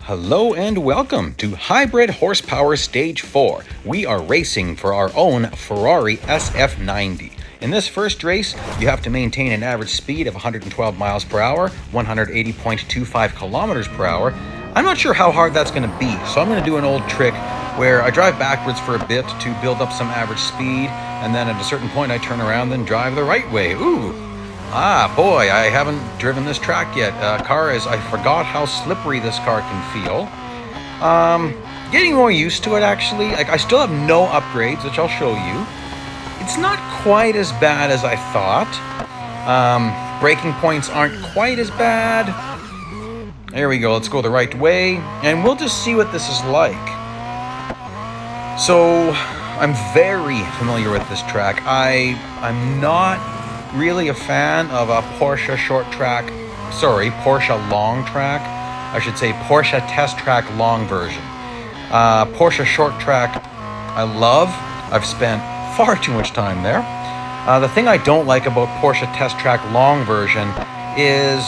Hello and welcome to Hybrid Horsepower Stage 4. We are racing for our own Ferrari SF90. In this first race, you have to maintain an average speed of 112 miles per hour, 180.25 kilometers per hour. I'm not sure how hard that's going to be, so I'm going to do an old trick where I drive backwards for a bit to build up some average speed, and then at a certain point I turn around and drive the right way. Boy, I haven't driven this track yet. I forgot how slippery this car can feel. Getting more used to it, actually. I still have no upgrades, which I'll show you. It's not quite as bad as I thought. Braking points aren't quite as bad. There we go, let's go the right way, and we'll just see what this is like. So, I'm very familiar with this track. I'm not really a fan of a Porsche long track. I should say Porsche test track long version. Porsche short track I love. I've spent far too much time there. The thing I don't like about Porsche test track long version is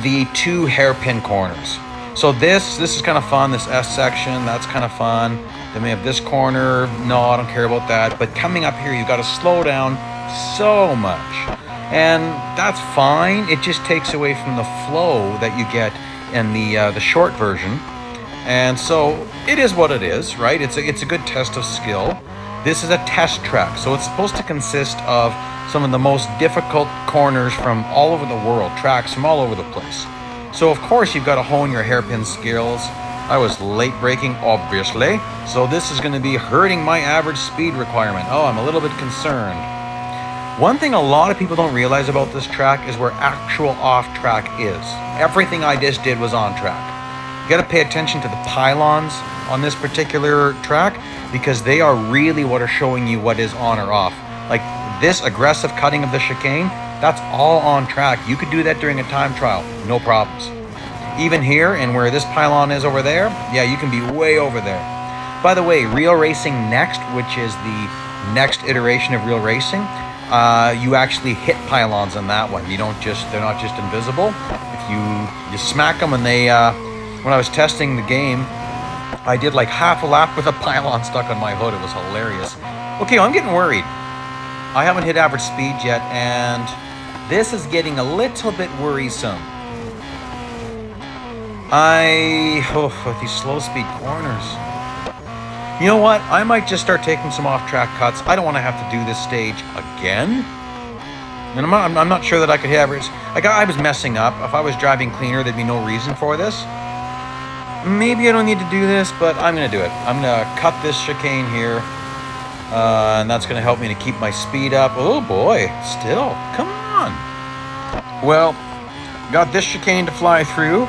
the two hairpin corners. So this is kind of fun, this S section, that's kind of fun. Then we have this corner, no, I don't care about that. But coming up here, you've got to slow down so much. And that's fine, it just takes away from the flow that you get in the short version. And so it is what it is, right? It's a good test of skill. This is a test track, so it's supposed to consist of some of the most difficult corners from all over the world, tracks from all over the place. So of course you've got to hone your hairpin skills. I was late braking, obviously, so this is going to be hurting my average speed requirement. Oh, I'm a little bit concerned. One thing a lot of people don't realize about this track is where actual off-track is. Everything I just did was on track. You got to pay attention to the pylons on this particular track because they are really what are showing you what is on or off. Like this aggressive cutting of the chicane, that's all on track. You could do that during a time trial, no problems. Even here and where this pylon is over there, yeah, you can be way over there. By the way, Real Racing Next, which is the next iteration of Real Racing, you actually hit pylons on that one. They're not just invisible. If you smack them and they, when I was testing the game, I did like half a lap with a pylon stuck on my hood. It was hilarious. Okay, well, I'm getting worried. I haven't hit average speed yet, and this is getting a little bit worrisome. With these slow speed corners. You know what? I might just start taking some off-track cuts. I don't want to have to do this stage again. And I'm not sure that I could hit average. I was messing up. If I was driving cleaner, there'd be no reason for this. Maybe I don't need to do this, but I'm going to do it. I'm going to cut this chicane here. And that's going to help me to keep my speed up. Oh boy, still, come on. Well, got this chicane to fly through.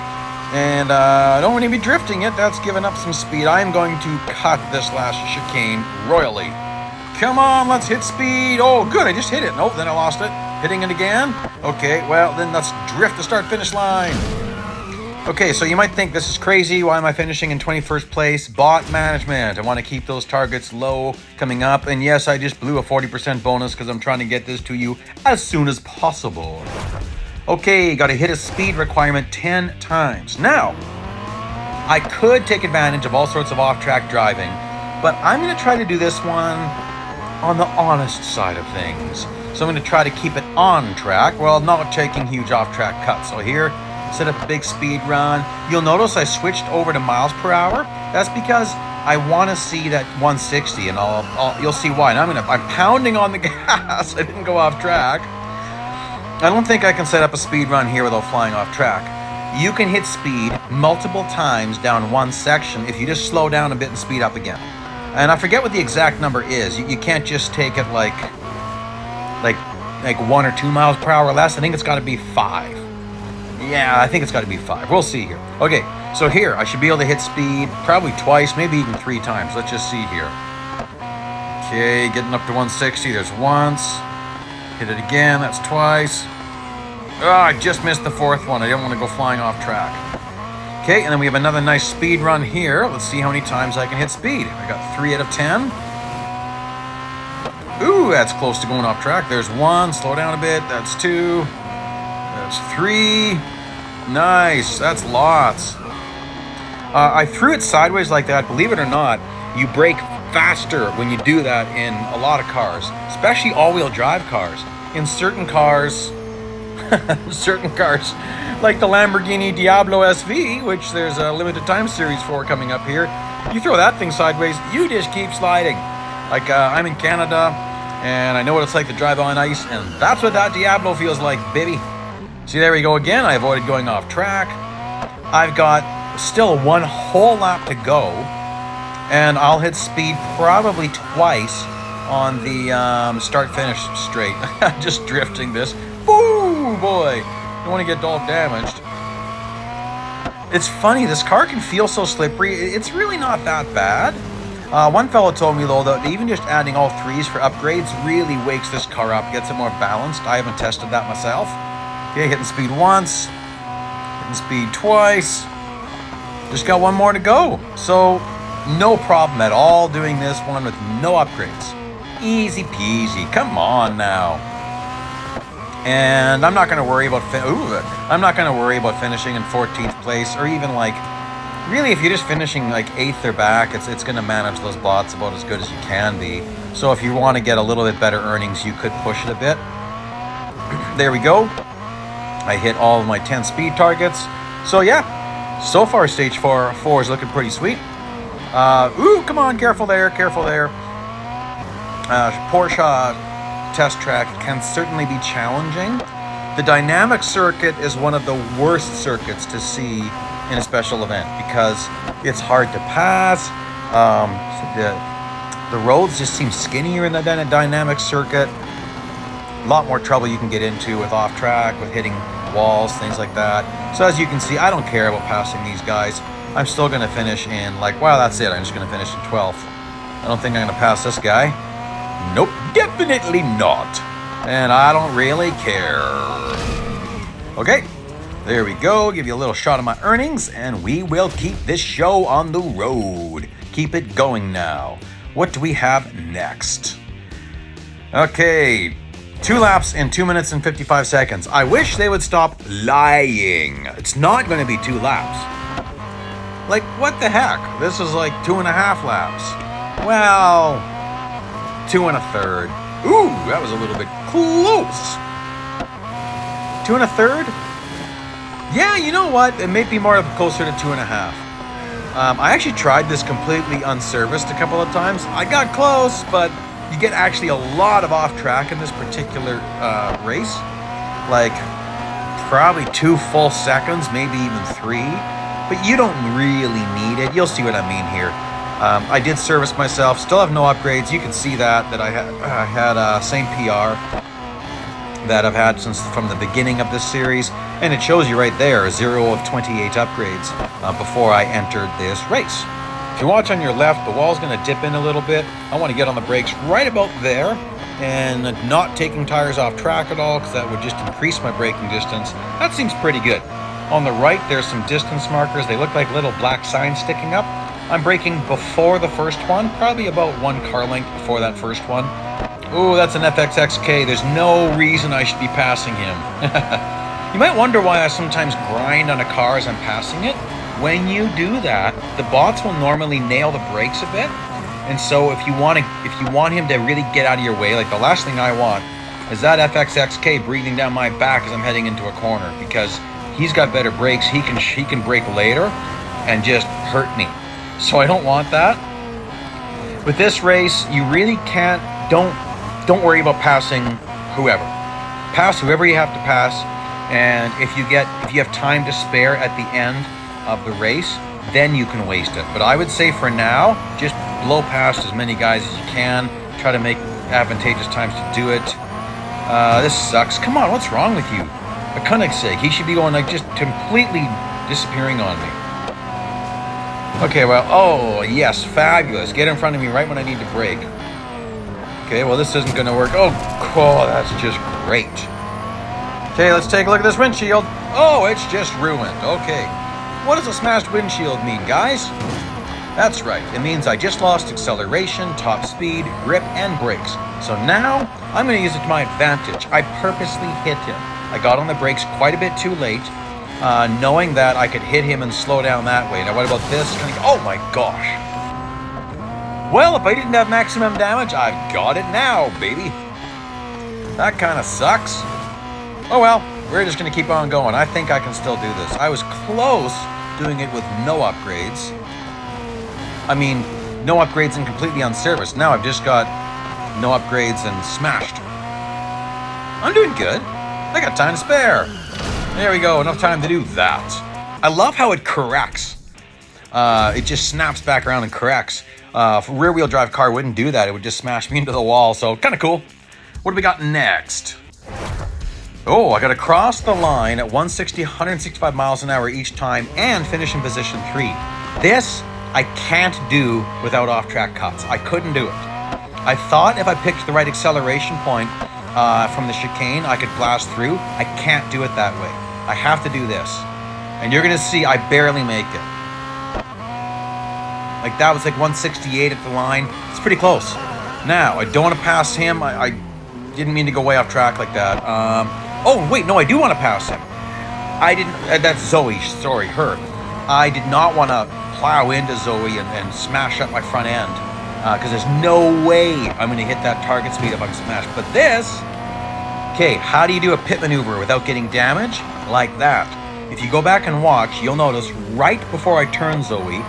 And I don't want to be drifting it. That's giving up some speed. I am going to cut this last chicane royally. Come on, let's hit speed. Oh, good, I just hit it. Nope, then I lost it. Hitting it again. Okay, well, then let's drift the start-finish line. Okay, so you might think this is crazy. Why am I finishing in 21st place? Bot management. I want to keep those targets low coming up. And yes, I just blew a 40% bonus because I'm trying to get this to you as soon as possible. Okay, got to hit a speed requirement 10 times. Now, I could take advantage of all sorts of off-track driving, but I'm going to try to do this one on the honest side of things. So I'm going to try to keep it on track while not taking huge off-track cuts. So here, set up a big speed run. You'll notice I switched over to miles per hour. That's because I want to see that 160, and you'll see why. And I'm pounding on the gas. I didn't go off track. I don't think I can set up a speed run here without flying off track. You can hit speed multiple times down one section if you just slow down a bit and speed up again. And I forget what the exact number is. You can't just take it like 1 or 2 miles per hour less. I think it's got to be 5. Yeah, I think it's got to be 5. We'll see here. Okay, so here I should be able to hit speed probably twice, maybe even 3 times. Let's just see here. Okay, getting up to 160. There's once. Hit it again, that's twice. Oh, I just missed the 4th one. I don't want to go flying off track. Okay, and then we have another nice speed run here. Let's see how many times I can hit speed. I got 3 out of 10. Ooh, that's close to going off track. There's 1, slow down a bit. That's 2. That's 3. Nice, that's lots. I threw it sideways like that. Believe it or not, you brake faster when you do that in a lot of cars, especially all-wheel drive cars. In certain cars, like the Lamborghini Diablo SV, which there's a limited time series for coming up here, you throw that thing sideways, you just keep sliding. Like I'm in Canada, and I know what it's like to drive on ice, and that's what that Diablo feels like, baby. See, there we go again. I avoided going off track. I've got still one whole lap to go, and I'll hit speed probably twice on the start-finish straight. Just drifting this. Boo, boy. Don't want to get all damaged. It's funny, this car can feel so slippery. It's really not that bad. One fellow told me, though, that even just adding all threes for upgrades really wakes this car up, gets it more balanced. I haven't tested that myself. Okay, hitting speed once, hitting speed twice. Just got one more to go. So, no problem at all doing this one with no upgrades. Easy peasy. Come on now. And I'm not going to worry about finishing in 14th place, or even like, really, if you're just finishing like 8th or back, it's going to manage those bots about as good as you can be. So if you want to get a little bit better earnings, you could push it a bit. There we go. I hit all of my 10 speed targets. So yeah, so far stage 4 is looking pretty sweet. Ooh, come on, careful there. Porsche test track can certainly be challenging. The dynamic circuit is one of the worst circuits to see in a special event because it's hard to pass. The roads just seem skinnier in the dynamic circuit. A lot more trouble you can get into with off track, with hitting walls, things like that. So as you can see, I don't care about passing these guys. I'm still going to finish in well, that's it. I'm just going to finish in 12th. I don't think I'm going to pass this guy. Nope, definitely not. And I don't really care. Okay, there we go. Give you a little shot of my earnings, and we will keep this show on the road. Keep it going now. What do we have next? Okay, 2 laps in 2 minutes and 55 seconds. I wish they would stop lying. It's not going to be 2 laps. Like, what the heck? This is like 2.5 laps. Well, 2 1/3. Ooh, that was a little bit close. 2 1/3? Yeah, you know what? It may be more closer to 2.5. I actually tried this completely unserviced a couple of times. I got close, but you get actually a lot of off track in this particular race. Like, probably 2 full seconds, maybe even 3. But you don't really need it. You'll see what I mean here. I did service myself. Still have no upgrades. You can see that I had same PR that I've had since from the beginning of this series, and it shows you right there 0 of 28 upgrades before I entered this race. If you watch on your left, the wall's going to dip in a little bit. I want to get on the brakes right about there and not taking tires off track at all, because that would just increase my braking distance. That seems pretty good. On the right, there's some distance markers. They look like little black signs sticking up. I'm braking before the first one, probably about 1 car length before that first one. Ooh, that's an FXXK. There's no reason I should be passing him. You might wonder why I sometimes grind on a car as I'm passing it. When you do that, the bots will normally nail the brakes a bit. And so if you want him to really get out of your way, like the last thing I want is that FXXK breathing down my back as I'm heading into a corner, because he's got better brakes. He can brake later and just hurt me. So I don't want that. With this race, you really can't, don't worry about passing whoever. Pass whoever you have to pass, and if you have time to spare at the end of the race, then you can waste it. But I would say for now, just blow past as many guys as you can. Try to make advantageous times to do it. This sucks. Come on, what's wrong with you? For Koenig's sake, he should be going like just completely disappearing on me. Okay, well, oh, yes, fabulous. Get in front of me right when I need to brake. Okay, well, this isn't going to work. Oh, cool, that's just great. Okay, let's take a look at this windshield. Oh, it's just ruined. Okay. What does a smashed windshield mean, guys? That's right. It means I just lost acceleration, top speed, grip, and brakes. So now, I'm going to use it to my advantage. I purposely hit him. I got on the brakes quite a bit too late, knowing that I could hit him and slow down that way. Now what about this? Oh my gosh. Well, if I didn't have maximum damage, I've got it now, baby. That kind of sucks. Oh well, we're just going to keep on going. I think I can still do this. I was close doing it with no upgrades. I mean, no upgrades and completely unserviced. Now I've just got no upgrades and smashed. I'm doing good. I got time to spare. There we go, enough time to do that. I love how it corrects. It just snaps back around and corrects. If a rear-wheel drive car wouldn't do that. It would just smash me into the wall, so kind of cool. What do we got next? Oh, I got to cross the line at 165 miles an hour each time and finish in position 3. This I can't do without off-track cuts. I couldn't do it. I thought if I picked the right acceleration point from the chicane, I could blast through. I can't do it that way. I have to do this. And you're going to see I barely make it. Like that was like 168 at the line. It's pretty close. Now, I don't want to pass him. I didn't mean to go way off track like that. Oh, wait, no, I do want to pass him. I didn't, that's Zoe, sorry, her. I did not want to plow into Zoe and smash up my front end. Because there's no way I'm going to hit that target speed if I'm smashed. But this, okay, how do you do a pit maneuver without getting damage? Like that. If you go back and watch, you'll notice right before I turn Zoe,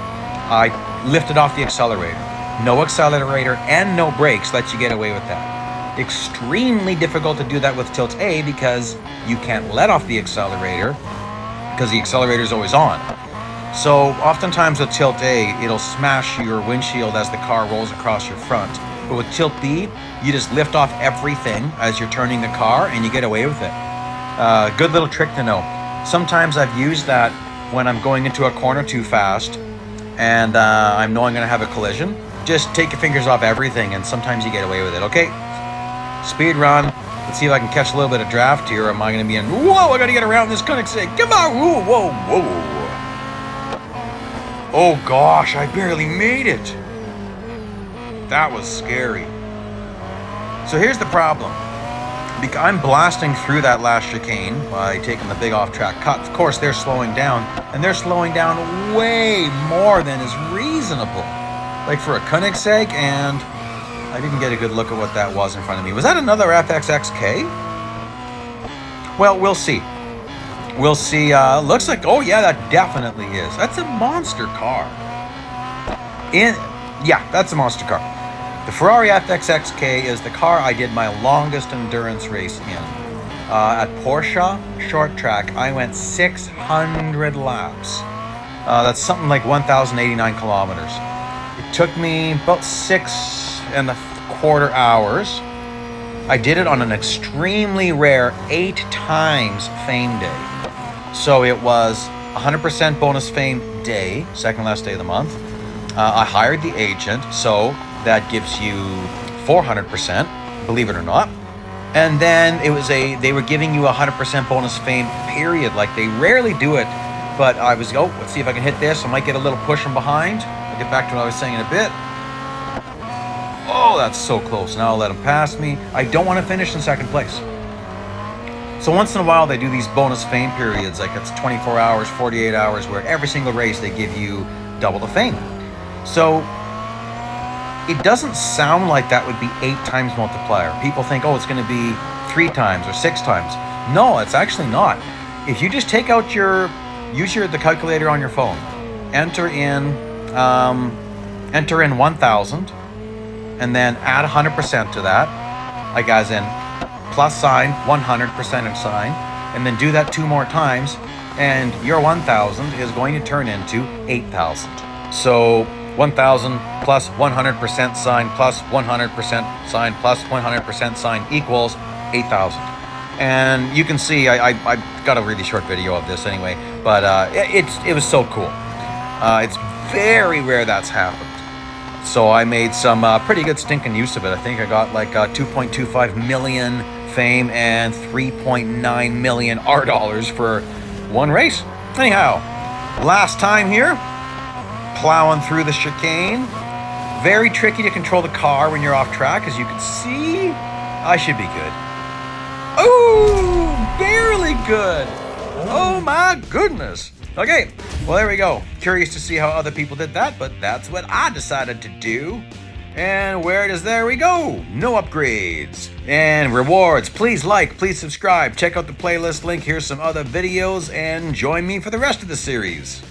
I lifted off the accelerator. No accelerator and no brakes lets you get away with that. Extremely difficult to do that with tilt A because you can't let off the accelerator because the accelerator is always on. So oftentimes with tilt A, it'll smash your windshield as the car rolls across your front. But with tilt B, you just lift off everything as you're turning the car and you get away with it. Good little trick to know. Sometimes I've used that when I'm going into a corner too fast and I know I'm going to have a collision. Just take your fingers off everything and sometimes you get away with it. Okay, speed run. Let's see if I can catch a little bit of draft here. Or am I going to be in, whoa, I got to get around this Koenigsegg. Come on, whoa, whoa, whoa. Oh gosh, I barely made it. That was scary. So here's the problem. I'm blasting through that last chicane by taking the big off-track cut. Of course, they're slowing down, and they're slowing down way more than is reasonable. Like for a Koenigsegg, and I didn't get a good look at what that was in front of me. Was that another FXXK? Well, we'll see. We'll see. Looks like, oh yeah, that definitely is. That's a monster car. Yeah, that's a monster car. The Ferrari FXXK is the car I did my longest endurance race in. At Porsche short track, I went 600 laps. That's something like 1,089 kilometers. It took me about 6.25 hours. I did it on an extremely rare 8 times fame day. So it was 100% bonus fame day, second last day of the month. I hired the agent, so that gives you 400%, believe it or not. And then they were giving you 100% bonus fame, period. Like they rarely do it, but I was, let's see if I can hit this. I might get a little push from behind. I'll get back to what I was saying in a bit. Oh, that's so close. Now I'll let them pass me. I don't want to finish in second place. So once in a while they do these bonus fame periods, like it's 24 hours, 48 hours, where every single race they give you double the fame. So it doesn't sound like that would be 8 times multiplier. People think, oh, it's going to be 3 times or 6 times. No, it's actually not. If you just take out use the calculator on your phone, enter in 1,000, and then add 100% to that, like as in plus sign, 100% sign, and then do that 2 more times, and your 1,000 is going to turn into 8,000. So 1,000 plus 100% sign plus 100% sign plus 100% sign equals 8,000. And you can see, I got a really short video of this anyway, but it was so cool. It's very rare that's happened. So I made some pretty good stinking use of it. I think I got like 2.25 million fame and 3.9 million R dollars for one race. Anyhow, last time here, plowing through the chicane. Very tricky to control the car when you're off track, as you can see. I should be good. Oh, barely good. Oh my goodness. Okay, well there we go. Curious to see how other people did that, but that's what I decided to do. And where does there we go? No upgrades. And rewards. Please like, please subscribe. Check out the playlist link. Here's some other videos and join me for the rest of the series.